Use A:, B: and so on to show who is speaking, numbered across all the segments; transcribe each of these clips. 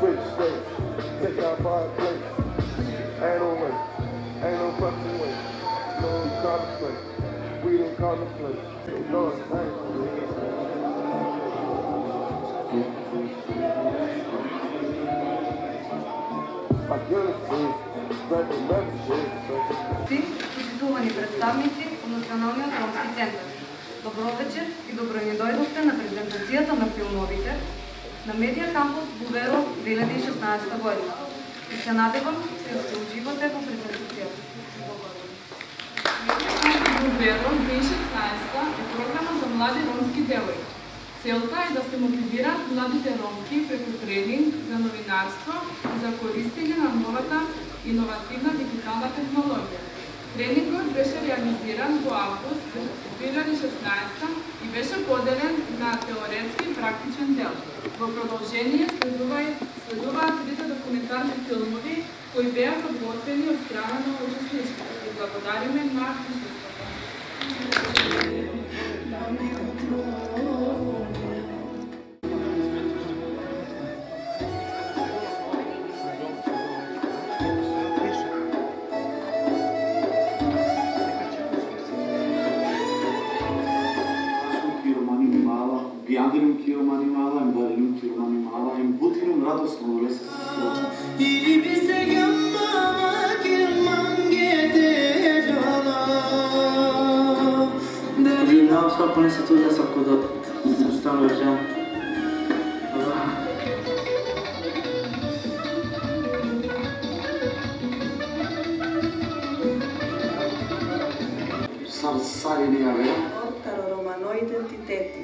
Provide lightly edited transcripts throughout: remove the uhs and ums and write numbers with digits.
A: Switch states, take our pride place. Ain't no way, ain't no fucking way. No contemplate, we don't contemplate. Lord, thank you.
B: Почитувани представници од Националниот ромски центар. Добро вечер и добро ни дојдовте на презентацијата на филмовите на Медија Кампус Буверо 2016 година. И се надевам да се уживате во презентацијата.
C: Буверо 2016 е програма за млади ромски девојки. Целта е да се мотивираат младите ромки преку тренинг за новинарство и за користење на новата иновативна дигитална технологија. Тренингот беше реализиран во август 2016 и беше поделен на теоретски и практичен дел. Во продолжение следуваат трите документарни филмови кои беа подготвени од страна на учесниците. И благодариме на присуството.
D: Bianginum kio manimala, embarilum kio manimala, embutinum radosno lesa so. Ili bise gamma ke mangete jala. Não, só conhece tudo essa coisa do estado já. Sai di avere.
B: Taro romano identiteti.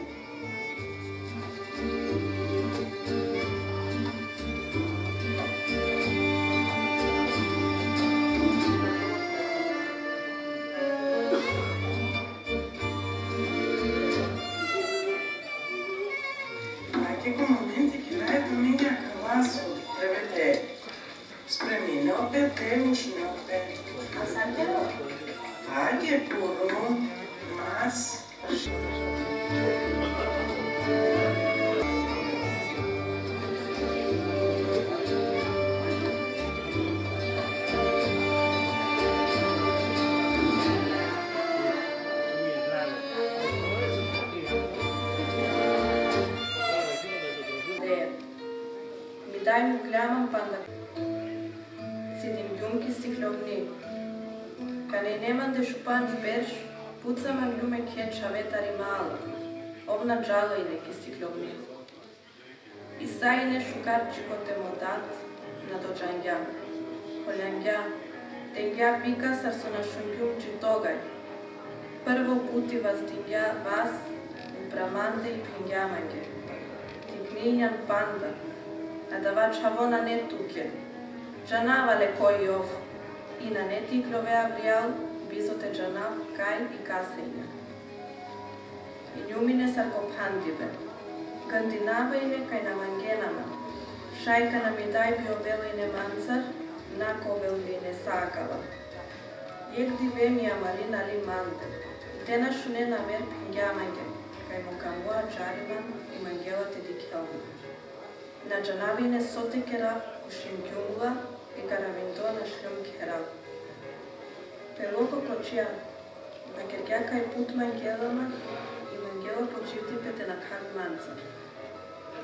E: Anche puro, mas
B: mi dai mu gleamam panda sidim ljumki stiklovni. Кане неман де шупан жберш, пуцама глюме ке чаветари мала, овна джало и неки стикловни. И сајне шукарчико те мотат на доджангја, холјангја, тенгја пика сарсона шунѓумчи тогај. Прво пути воздингја вас, браманде и пингјамање. Тикнињан панда, а дава чавона не туке, джанавале кој ов, и на нети кровеа вријал, бизоте джанав, кај и касејне. И њумине саркопандиве, гандинавајне кај на мангенама, шајка на мидај биовелојне манцар, наковелвине сакава. Јек дивемија малина ли манде, и те нашуне на мер пингјамање, кај му камуа джариман и мангелате дикјална. На джанавине сотекера ушимкјумла, и каравиндо на шлюм керал. Пелоко кочија, на кергјака и пут мангелама и мангела почивти пете на карманца.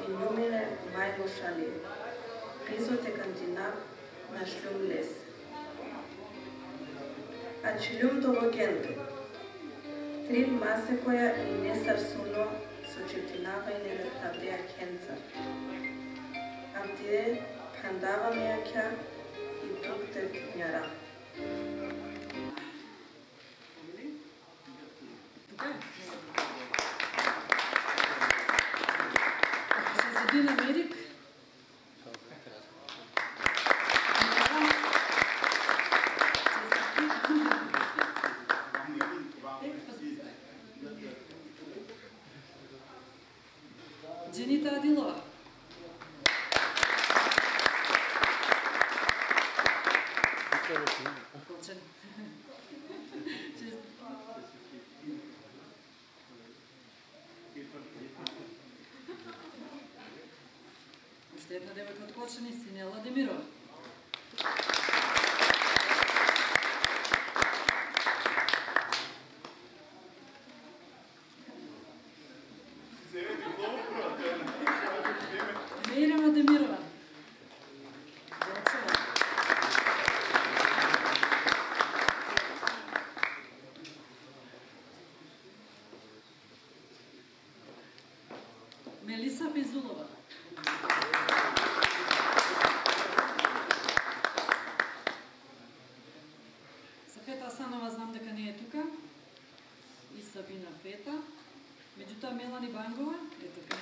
B: И њумине мајло шали. Пизоте кантинав на шлюм лес. А чилюм дологенто. Трин масе која и не сарсуно со чептинава и не да правдеа кенца. Амтиде пандава мејакја и тук те тикњара.
C: Седина Мерик.
F: Почен. Уште една девојка од Кочани, Синела Демирова. Мирема Демирова. Мелиса Физулова. Сафета Асанова знам дека не е тука. И Сабина Фета. Меѓутоа Мелани Бангова е тука.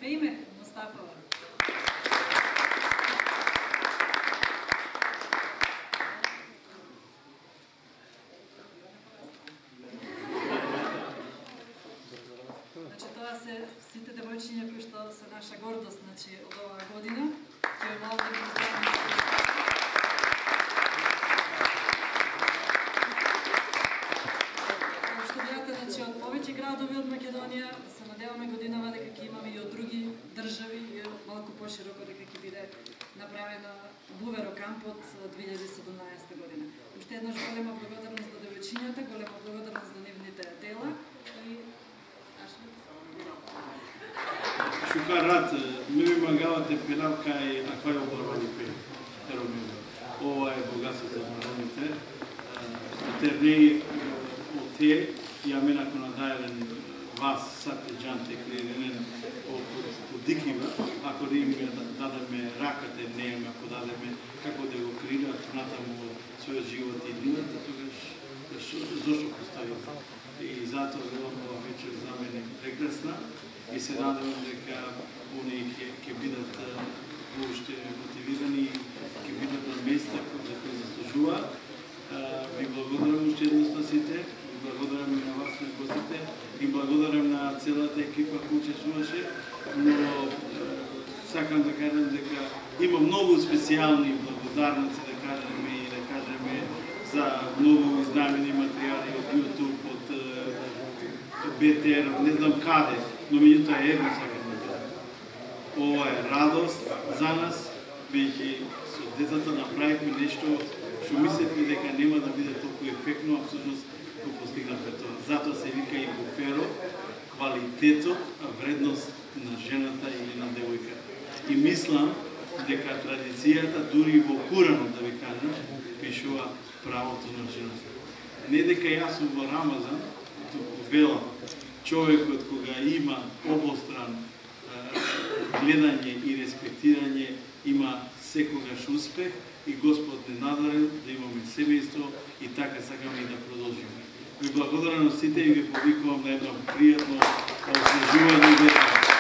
F: Фейме Мустафова. Значи тоа се сите девојчиња кои што се наша гордост, значи од оваа година, кои мало да ги представиме. Што видите, значи од повеќе градови од Македонија, се надеваме годинава дека ќе имаме и од други држави, и малку пошироко дека ќе биде направена Буверо кампот 2017 година. Уште еднаш голема благодарност до девојчињата, голема благодарност за нивните дела и
G: Шукарат, ми магавате пилавка и аквариум барони пе. Ова е богатството на ромите. Тернеи од те, ја мена кона дајлен вас, сате джанте, клиринен, подикива, ако не им дадеме раката, не им ако дадеме како да го крилат натаму својот живот и дневата, тогаш зошто поставим. И затоа ова вечер за мене прекрасна и се надевам дека они ќе бидат уште мотивирани, ќе бидат на места за кои заслужуваат. Ви благодарам уште едноста сите, ви благодарам и на вас на гостите, и благодарам на целата екипа која учествуваше, но сакам да кажам дека има многу специјални благодарници да кажеме и да кажеме за многу изнамени материјали од YouTube, од БТР, не знам каде, но меѓутоа едно сакам да кажам. Ова е радост за нас, веќе со децата направивме нешто што мислевме дека нема да биде толку ефектно, а всушност го постигнавме тоа. Затоа се вика и буферо, квалитетот, а вредност на жената или на девојката. И мислам дека традицијата, дури во Куранот, да ви кажам, пишува правото на жената. Не дека јас сум во Рамазан, туку велам, човекот кога има обостран гледање и респектирање, има секогаш успех и Господ не надарил да имаме семејство и така сакаме и да продолжиме. Ви благодарам на сите и ви повикувам на едно пријатно освежување вечер.